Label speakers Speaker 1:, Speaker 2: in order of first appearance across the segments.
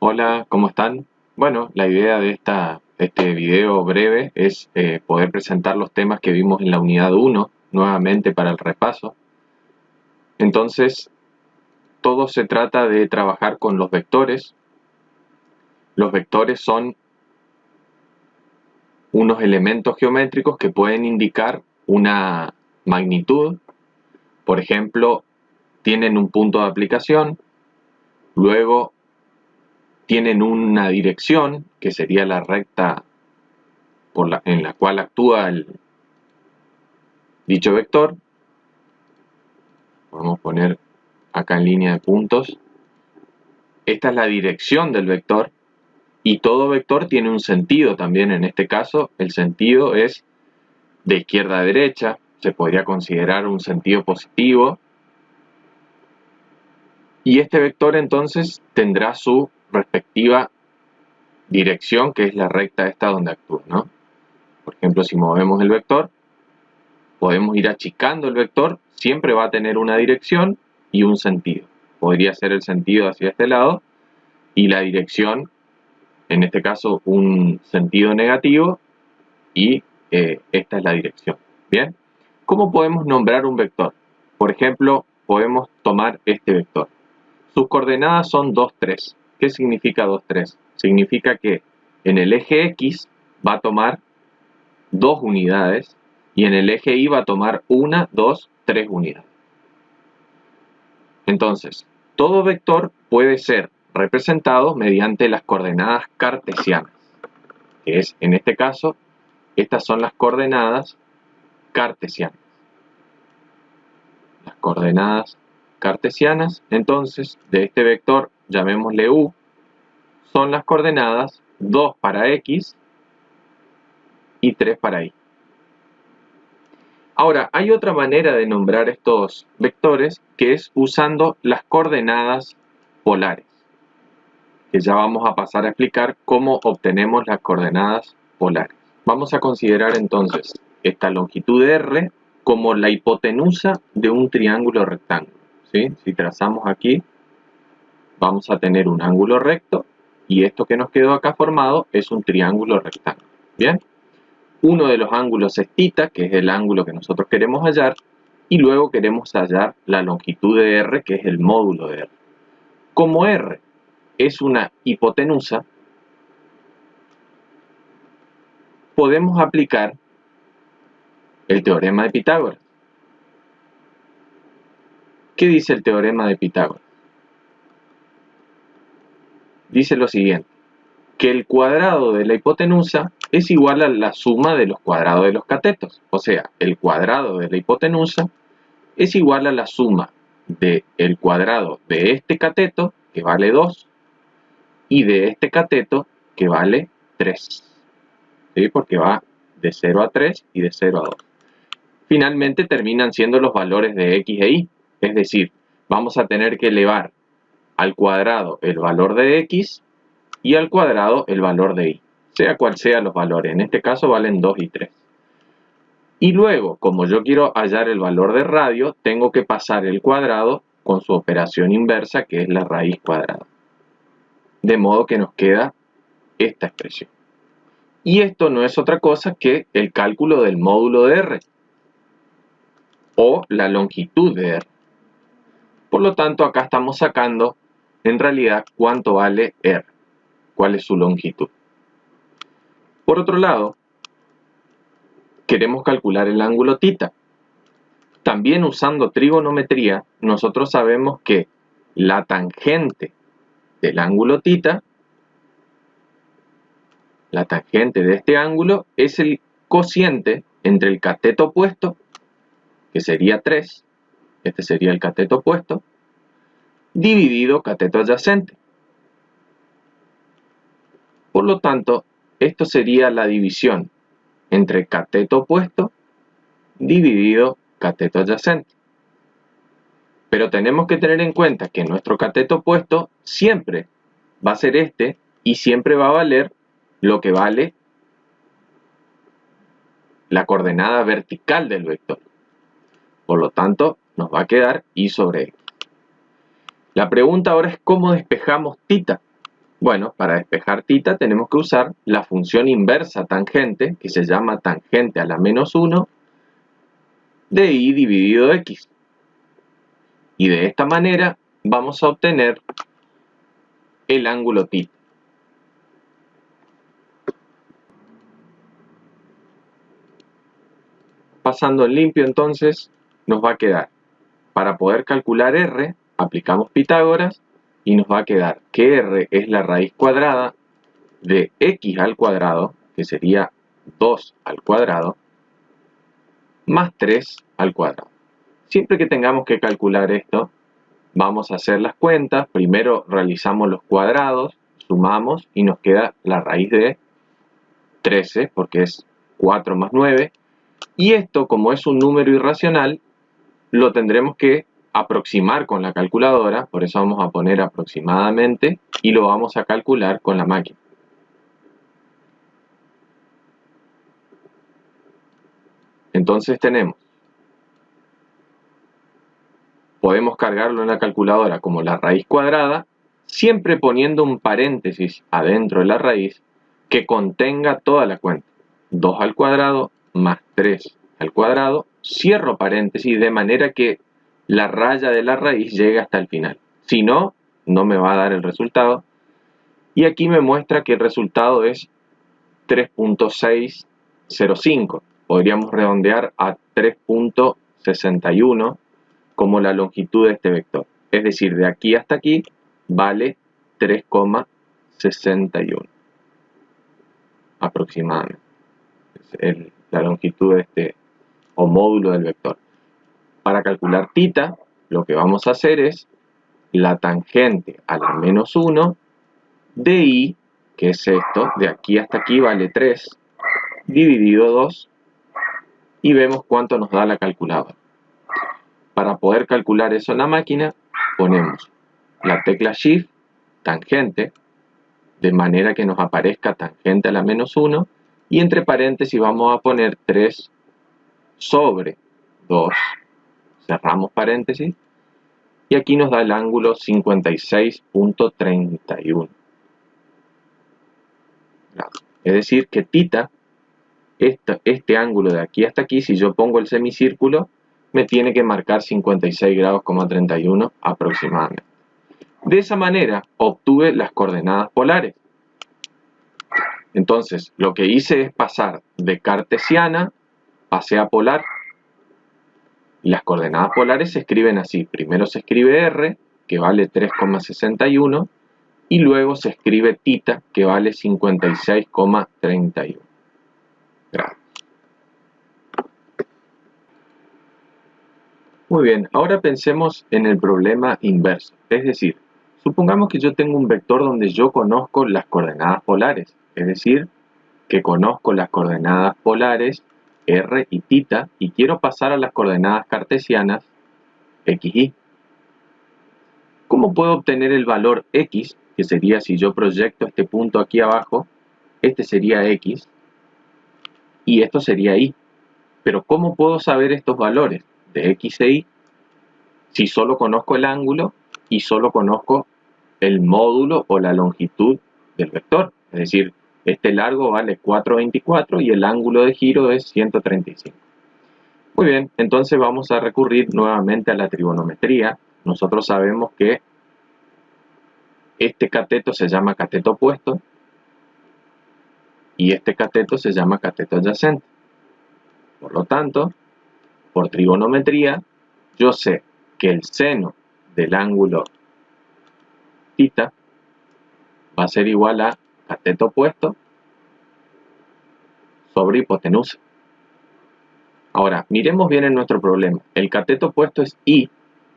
Speaker 1: Hola, ¿cómo están? Bueno, la idea de este video breve es poder presentar los temas que vimos en la unidad 1 nuevamente para el repaso. Entonces, todo se trata de trabajar con los vectores. Los vectores son unos elementos geométricos que pueden indicar una magnitud. Por ejemplo, tienen un punto de aplicación, luego tienen una dirección, que sería la recta en la cual actúa dicho vector. Vamos a poner acá en línea de puntos. Esta es la dirección del vector y todo vector tiene un sentido también. En este caso, el sentido es de izquierda a derecha. Se podría considerar un sentido positivo. Y este vector entonces tendrá su respectiva dirección, que es la recta esta donde actúa, ¿no? Por ejemplo, si movemos el vector, podemos ir achicando el vector. Siempre va a tener una dirección y un sentido. Podría ser el sentido hacia este lado y la dirección, en este caso, un sentido negativo, y esta es la dirección. Bien, ¿cómo podemos nombrar un vector? Por ejemplo, podemos tomar este vector. Sus coordenadas son 2, 3. ¿Qué significa 2, 3? Significa que en el eje X va a tomar 2 unidades y en el eje Y va a tomar 1, 2, 3 unidades. Entonces, todo vector puede ser representado mediante las coordenadas cartesianas, que es, en este caso, estas son las coordenadas cartesianas. Las coordenadas cartesianas, entonces, de este vector, llamémosle U, son las coordenadas 2 para X y 3 para Y. Ahora, hay otra manera de nombrar estos vectores, que es usando las coordenadas polares, que ya vamos a pasar a explicar cómo obtenemos las coordenadas polares. Vamos a considerar entonces esta longitud R como la hipotenusa de un triángulo rectángulo, ¿sí? Si trazamos aquí, vamos a tener un ángulo recto y esto que nos quedó acá formado es un triángulo rectángulo. Bien, uno de los ángulos es θ, que es el ángulo que nosotros queremos hallar, y luego queremos hallar la longitud de R, que es el módulo de R. Como R es una hipotenusa, podemos aplicar el teorema de Pitágoras. ¿Qué dice el teorema de Pitágoras? Dice lo siguiente, que el cuadrado de la hipotenusa es igual a la suma de los cuadrados de los catetos. O sea, el cuadrado de la hipotenusa es igual a la suma del cuadrado de este cateto, que vale 2, y de este cateto, que vale 3. ¿Sí? Porque va de 0 a 3 y de 0 a 2. Finalmente terminan siendo los valores de X e Y. Es decir, vamos a tener que elevar al cuadrado el valor de X y al cuadrado el valor de Y. Sea cual sea los valores. En este caso valen 2 y 3. Y luego, como yo quiero hallar el valor de radio, tengo que pasar el cuadrado con su operación inversa, que es la raíz cuadrada. De modo que nos queda esta expresión. Y esto no es otra cosa que el cálculo del módulo de R, o la longitud de R. Por lo tanto, acá estamos sacando, en realidad, cuánto vale R, cuál es su longitud. Por otro lado, queremos calcular el ángulo θ. También usando trigonometría, nosotros sabemos que la tangente del ángulo θ, la tangente de este ángulo, es el cociente entre el cateto opuesto, que sería 3, este sería el cateto opuesto, dividido cateto adyacente. Por lo tanto, esto sería la división entre cateto opuesto dividido cateto adyacente. Pero tenemos que tener en cuenta que nuestro cateto opuesto siempre va a ser este y siempre va a valer lo que vale la coordenada vertical del vector. Por lo tanto, nos va a quedar y sobre x. La pregunta ahora es cómo despejamos θ. Bueno, para despejar θ tenemos que usar la función inversa tangente, que se llama tangente a la menos 1, de y dividido x. Y de esta manera vamos a obtener el ángulo θ. Pasando en limpio entonces, nos va a quedar, para poder calcular r, aplicamos Pitágoras, y nos va a quedar que r es la raíz cuadrada de x al cuadrado, que sería 2 al cuadrado, más 3 al cuadrado. Siempre que tengamos que calcular esto, vamos a hacer las cuentas. Primero realizamos los cuadrados, sumamos y nos queda la raíz de 13, porque es 4 más 9. Y esto, como es un número irracional, lo tendremos que aproximar con la calculadora, por eso vamos a poner aproximadamente y lo vamos a calcular con la máquina. Entonces podemos cargarlo en la calculadora como la raíz cuadrada, siempre poniendo un paréntesis adentro de la raíz que contenga toda la cuenta. 2 al cuadrado más 3 al cuadrado, cierro paréntesis de manera que la raya de la raíz llegue hasta el final. Si no, no me va a dar el resultado. Y aquí me muestra que el resultado es 3.605. Podríamos redondear a 3.61 como la longitud de este vector. Es decir, de aquí hasta aquí vale 3,61 aproximadamente. Es la longitud de este o módulo del vector. Para calcular θ, lo que vamos a hacer es la tangente a la menos 1 de i, que es esto, de aquí hasta aquí vale 3, dividido 2, y vemos cuánto nos da la calculadora. Para poder calcular eso en la máquina, ponemos la tecla Shift, tangente, de manera que nos aparezca tangente a la menos 1, y entre paréntesis vamos a poner 3 sobre 2, cerramos paréntesis, y aquí nos da el ángulo 56.31. Es decir, que θ, este ángulo de aquí hasta aquí, si yo pongo el semicírculo, me tiene que marcar 56 grados,31 aproximadamente. De esa manera obtuve las coordenadas polares. Entonces, lo que hice es pasar de cartesiana, pasé a polar. Y las coordenadas polares se escriben así. Primero se escribe r, que vale 3,61, y luego se escribe θ, que vale 56,31 grados. Muy bien, ahora pensemos en el problema inverso. Es decir, supongamos que yo tengo un vector donde yo conozco las coordenadas polares. Es decir, que conozco las coordenadas polares r y θ, y quiero pasar a las coordenadas cartesianas x, y. ¿Cómo puedo obtener el valor x? Que sería, si yo proyecto este punto aquí abajo, este sería x, y esto sería y. Pero ¿cómo puedo saber estos valores de x e y si solo conozco el ángulo y solo conozco el módulo o la longitud del vector? Es decir, este largo vale 4,24 y el ángulo de giro es 135. Muy bien, entonces vamos a recurrir nuevamente a la trigonometría. Nosotros sabemos que este cateto se llama cateto opuesto y este cateto se llama cateto adyacente. Por lo tanto, por trigonometría, yo sé que el seno del ángulo θ va a ser igual a cateto opuesto sobre hipotenusa. Ahora, miremos bien en nuestro problema. El cateto opuesto es y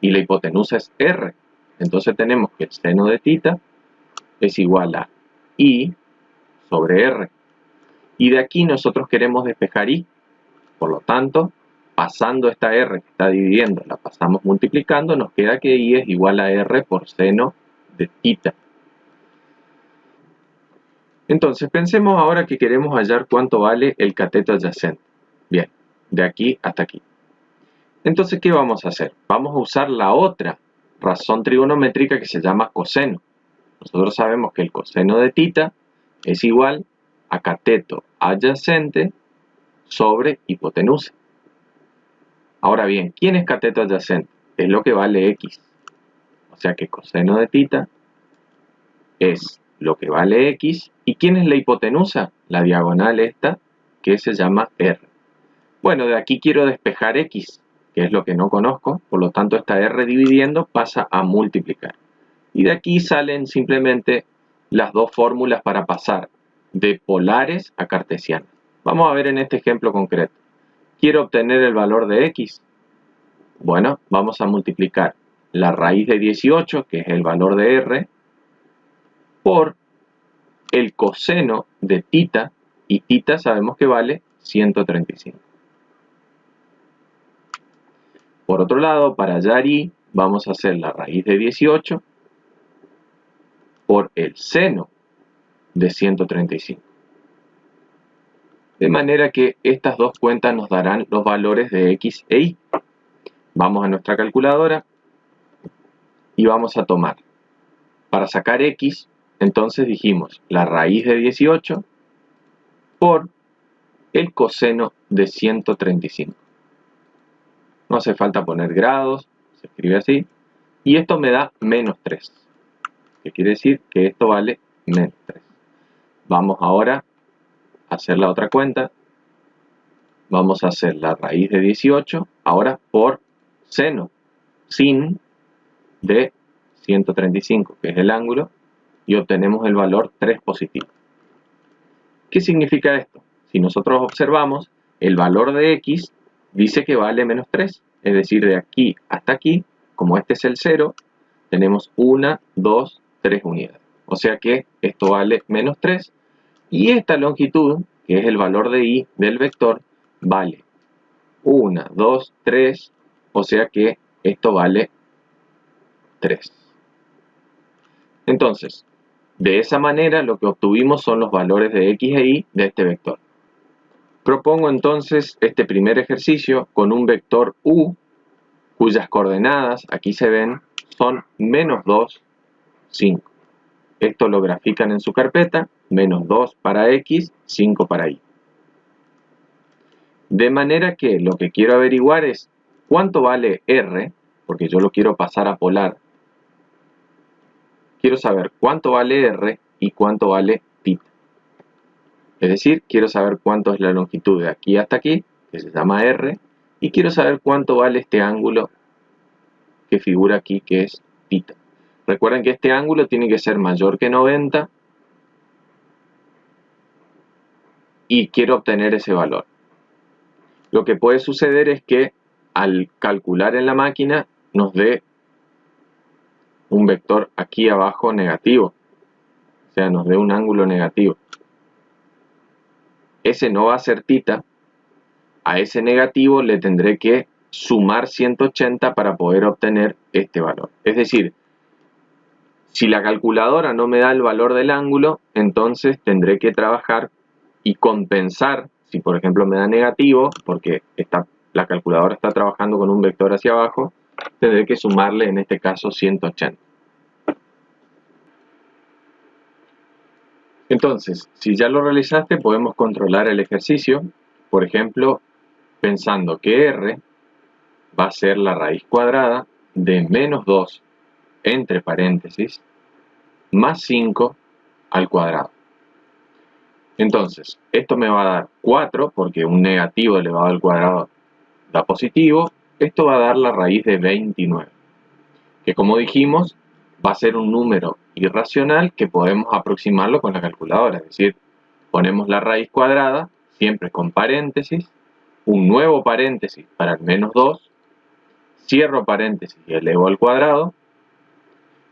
Speaker 1: la hipotenusa es r. Entonces tenemos que el seno de θ es igual a i sobre r. Y de aquí nosotros queremos despejar i. Por lo tanto, pasando esta r que está dividiendo, la pasamos multiplicando, nos queda que i es igual a r por seno de θ. Entonces, pensemos ahora que queremos hallar cuánto vale el cateto adyacente. Bien, de aquí hasta aquí. Entonces, ¿qué vamos a hacer? Vamos a usar la otra razón trigonométrica que se llama coseno. nosotros sabemos que el coseno de tita es igual a cateto adyacente sobre hipotenusa. Ahora bien, ¿quién es cateto adyacente? Es lo que vale x. O sea que coseno de tita es lo que vale x. ¿Y quién es la hipotenusa? La diagonal esta, que se llama r. Bueno, de aquí quiero despejar x, que es lo que no conozco. Por lo tanto, esta r dividiendo pasa a multiplicar. Y de aquí salen simplemente las dos fórmulas para pasar de polares a cartesianas. Vamos a ver en este ejemplo concreto. Quiero obtener el valor de x. Bueno, vamos a multiplicar la raíz de 18, que es el valor de r, por el coseno de tita, y tita sabemos que vale 135. Por otro lado, para hallar y, vamos a hacer la raíz de 18 por el seno de 135. De manera que estas dos cuentas nos darán los valores de x e y. Vamos a nuestra calculadora y vamos a tomar, para sacar x, entonces dijimos la raíz de 18 por el coseno de 135. No hace falta poner grados, se escribe así, y esto me da menos 3. ¿Qué quiere decir? Que esto vale menos 3. Vamos ahora a hacer la otra cuenta. Vamos a hacer la raíz de 18, ahora por seno, sin de 135, que es el ángulo, y obtenemos el valor 3 positivo. ¿Qué significa esto? Si nosotros observamos, el valor de x dice que vale menos 3, es decir, de aquí hasta aquí, como este es el 0, tenemos 1, 2, 3 unidades. O sea que esto vale menos 3, y esta longitud, que es el valor de y del vector, vale 1, 2, 3, o sea que esto vale 3. Entonces, de esa manera lo que obtuvimos son los valores de x e y de este vector. Propongo entonces este primer ejercicio con un vector u, cuyas coordenadas, aquí se ven, son menos 2, 5. Esto lo grafican en su carpeta, menos 2 para x, 5 para y. De manera que lo que quiero averiguar es cuánto vale r, porque yo lo quiero pasar a polar. Quiero saber cuánto vale r y cuánto vale tita. Es decir, quiero saber cuánto es la longitud de aquí hasta aquí, que se llama r, y quiero saber cuánto vale este ángulo que figura aquí, que es tita. Recuerden que este ángulo tiene que ser mayor que 90 y quiero obtener ese valor. Lo que puede suceder es que al calcular en la máquina nos dé un vector aquí abajo negativo, o sea, nos dé un ángulo negativo. Ese no va a ser tita. A ese negativo le tendré que sumar 180 para poder obtener este valor. Es decir, si la calculadora no me da el valor del ángulo, entonces tendré que trabajar y compensar. Si por ejemplo me da negativo, porque la calculadora está trabajando con un vector hacia abajo, tendré que sumarle en este caso 180. Entonces, si ya lo realizaste, podemos controlar el ejercicio, por ejemplo, pensando que r va a ser la raíz cuadrada de menos 2, entre paréntesis, más 5 al cuadrado. Entonces, esto me va a dar 4, porque un negativo elevado al cuadrado da positivo. Esto va a dar la raíz de 29, que como dijimos, va a ser un número irracional que podemos aproximarlo con la calculadora. Es decir, ponemos la raíz cuadrada, siempre con paréntesis, un nuevo paréntesis para el menos 2, cierro paréntesis y elevo al cuadrado,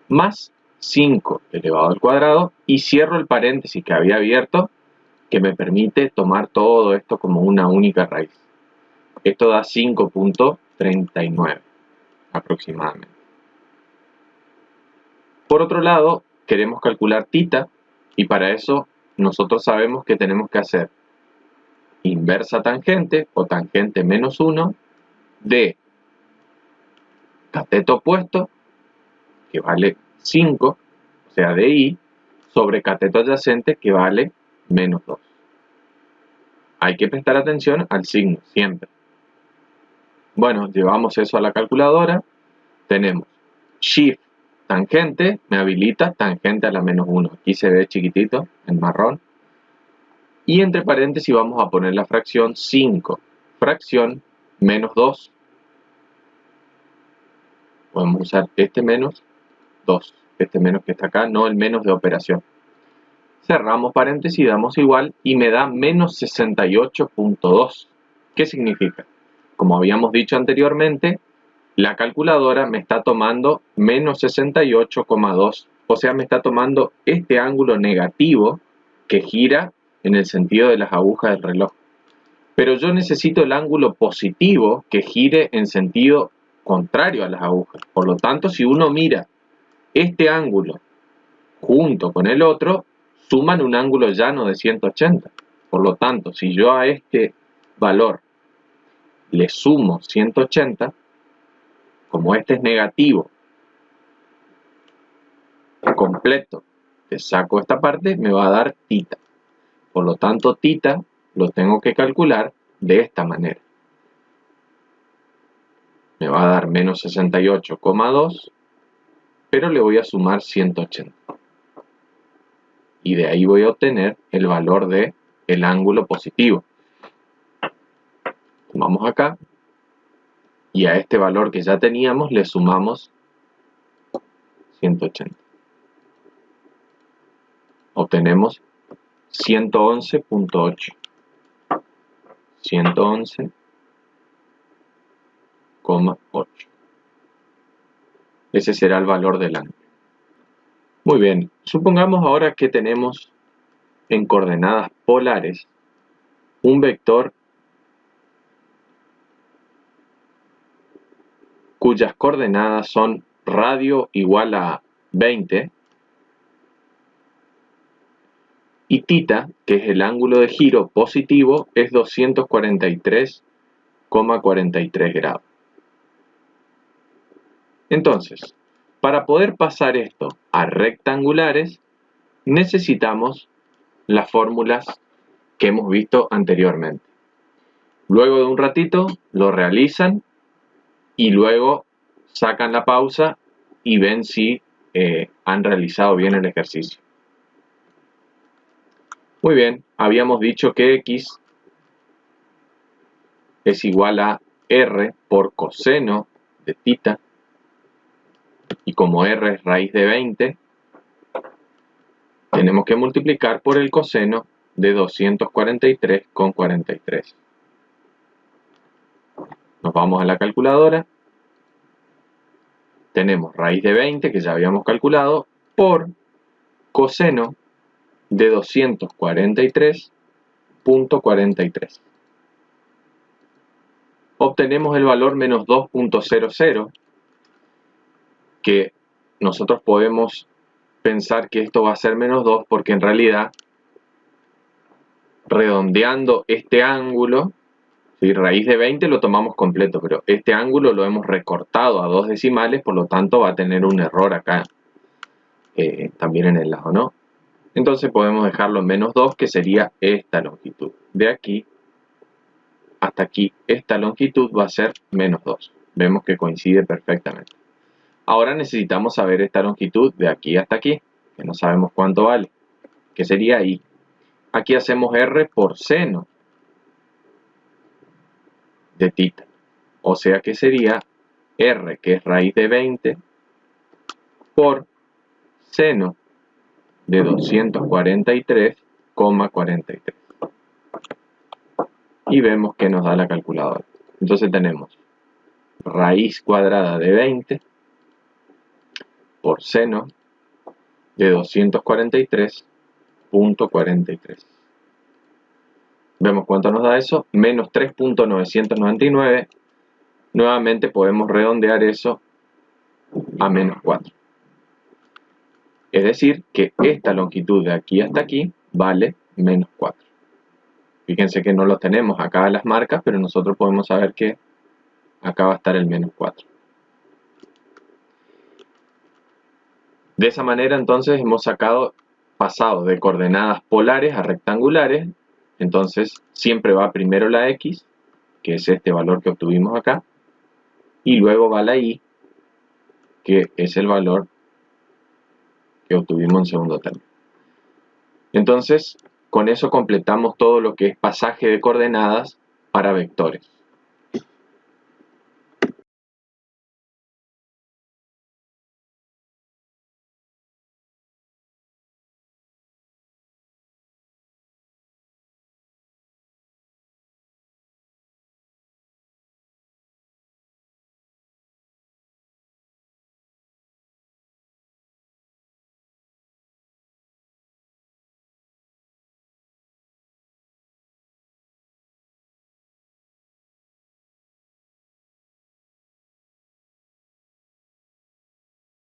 Speaker 1: más 5 elevado al cuadrado, y cierro el paréntesis que había abierto, que me permite tomar todo esto como una única raíz. Esto da 5.39 aproximadamente. Por otro lado, queremos calcular tita, y para eso nosotros sabemos que tenemos que hacer inversa tangente o tangente menos 1 de cateto opuesto, que vale 5, o o sea, DI, sobre cateto adyacente que vale menos 2. Hay que prestar atención al signo, siempre. Bueno, llevamos eso a la calculadora. Tenemos Shift tangente, me habilita tangente a la menos 1. Aquí se ve chiquitito, en marrón. Y entre paréntesis vamos a poner la fracción 5. Fracción menos 2. Podemos usar este menos 2. Este menos que está acá, no el menos de operación. Cerramos paréntesis, damos igual y me da menos 68.2. ¿Qué significa? Como habíamos dicho anteriormente, la calculadora me está tomando menos 68,2. O sea, me está tomando este ángulo negativo que gira en el sentido de las agujas del reloj. Pero yo necesito el ángulo positivo que gire en sentido contrario a las agujas. Por lo tanto, si uno mira este ángulo junto con el otro, suman un ángulo llano de 180. Por lo tanto, si yo a este valor le sumo 180, como este es negativo completo, le saco esta parte, me va a dar θ. Por lo tanto, θ lo tengo que calcular de esta manera. Me va a dar menos 68,2, pero le voy a sumar 180. Y de ahí voy a obtener el valor del ángulo positivo. Vamos acá. Y a este valor que ya teníamos le sumamos 180. Obtenemos 111.8. 111,8. Ese será el valor del ángulo. Muy bien, supongamos ahora que tenemos en coordenadas polares un vector cuyas coordenadas son radio igual a 20 y θ, que es el ángulo de giro positivo, es 243,43 grados. Entonces, para poder pasar esto a rectangulares, necesitamos las fórmulas que hemos visto anteriormente. Luego de un ratito lo realizan y luego sacan la pausa y ven si han realizado bien el ejercicio. Muy bien, habíamos dicho que x es igual a r por coseno de θ, y como r es raíz de 20, tenemos que multiplicar por el coseno de 243,43. Nos vamos a la calculadora. Tenemos raíz de 20, que ya habíamos calculado, por coseno de 243,43. Obtenemos el valor menos 2.00, que nosotros podemos pensar que esto va a ser menos 2 porque en realidad, redondeando este ángulo, ¿sí? Raíz de 20 lo tomamos completo, pero este ángulo lo hemos recortado a 2 decimales, por lo tanto va a tener un error acá, también en el lado, ¿no? Entonces podemos dejarlo en menos 2, que sería esta longitud. De aquí hasta aquí, esta longitud va a ser menos 2. Vemos que coincide perfectamente. Ahora necesitamos saber esta longitud de aquí hasta aquí, que no sabemos cuánto vale, que sería I. Aquí hacemos R por seno de θ. O sea que sería R, que es raíz de 20, por seno de 243,43. Y vemos que nos da la calculadora. Entonces tenemos raíz cuadrada de 20 por seno de 243,43. Vemos cuánto nos da eso, menos 3.999. Nuevamente podemos redondear eso a menos 4. Es decir, que esta longitud de aquí hasta aquí vale menos 4. Fíjense que no lo tenemos acá las marcas, pero nosotros podemos saber que acá va a estar el menos 4. De esa manera entonces hemos pasado de coordenadas polares a rectangulares. Entonces siempre va primero la x, que es este valor que obtuvimos acá, y luego va la y, que es el valor que obtuvimos en segundo término. Entonces, con eso completamos todo lo que es pasaje de coordenadas para vectores.